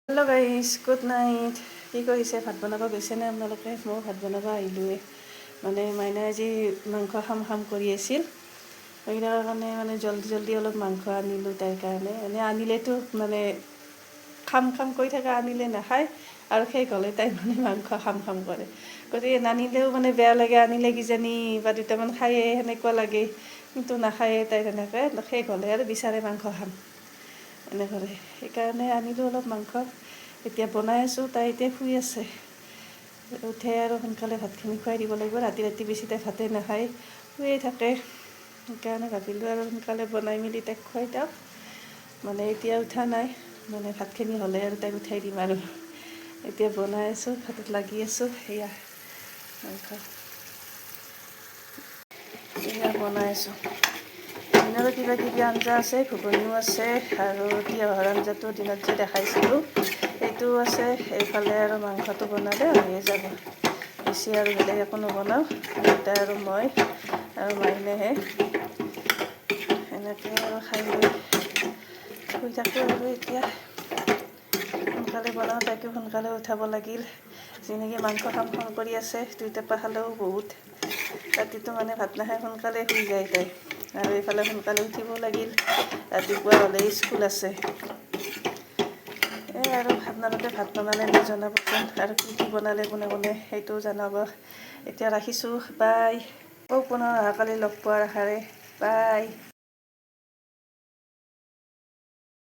Hello' guys, good night. কি কৰিছে? ভাত বনাব গৈছেনে আপোনালোকে? মই ভাত বনাব আহিলোঁৱে। মানে মাইনাই আজি মাংস খাম কৰি আছিল। সেইবিলাকৰ কাৰণে মানে জল্দি অলপ মাংস আনিলোঁ তাইৰ কাৰণে। এনেই আনিলেতো মানে খাম কৰি থাকে, আনিলে নাখায় আৰু শেষ হ'লে তাই মানে মাংস খাম কৰে। গতিকে নানিলেও মানে বেয়া লাগে, আনিলে কিজানি বা দুটামান খায়ে সেনেকুৱা লাগে, কিন্তু নাখায়ে তাই তেনেকৈ। শেষ হ'লে আৰু বিচাৰে মাংস খাম এনেকৈ। সেইকাৰণে আনিলোঁ অলপ মাংস। এতিয়া বনাই আছোঁ। তাই এতিয়া শুই আছে। উঠে আৰু সোনকালে ভাতখিনি খুৱাই দিব লাগিব। ৰাতি বেছি তাই ভাতেই নাখায়, শুয়ে থাকে। সেইকাৰণে ভাবিলোঁ আৰু সোনকালে বনাই মেলি তাইক খুৱাই দিওঁ। মানে এতিয়া উঠা নাই, মানে ভাতখিনি হ'লে আৰু তাইক উঠাই দিম আৰু। এতিয়া বনাই আছোঁ, ভাতত লাগি আছোঁ। সেয়া মাংস এয়া বনাই আছোঁ। দিনৰো কিবাকিবি আঞ্জা আছে, ঘুগুনিও আছে আৰু তিয়ঁহৰ আঞ্জাটো দিনত যে দেখাইছিলোঁ সেইটোও আছে। এইফালে আৰু মাংসটো বনালে হৈয়ে যাব। বেছি আৰু বেলেগ একো নবনাওঁ। দেউতা আৰু মই আৰু মাইনাহে এনেকৈ আৰু খাই লৈ শুই থাকোঁ। আৰু এতিয়া সোনকালে বনাওঁ, তাইকো সোনকালে উঠাব লাগিল। যেনেকৈ মাংস খাম কৰি আছে, দুইটাপা খালেও বহুত। ৰাতিটো মানে ভাত নাখাই সোনকালে শুই যায় তাই। আৰু এইফালে সোনকালে উঠিব লাগিল, ৰাতিপুৱা হ'লে স্কুল আছে। আৰু আপোনালোকে ভাত বনালে মোক জনাবচোন, আৰু কি বনালে কোনে সেইটোও জনাব। এতিয়া ৰাখিছোঁ, বাই। পুনৰ অহাকালি লগ পোৱাৰ আশাৰে, বাই।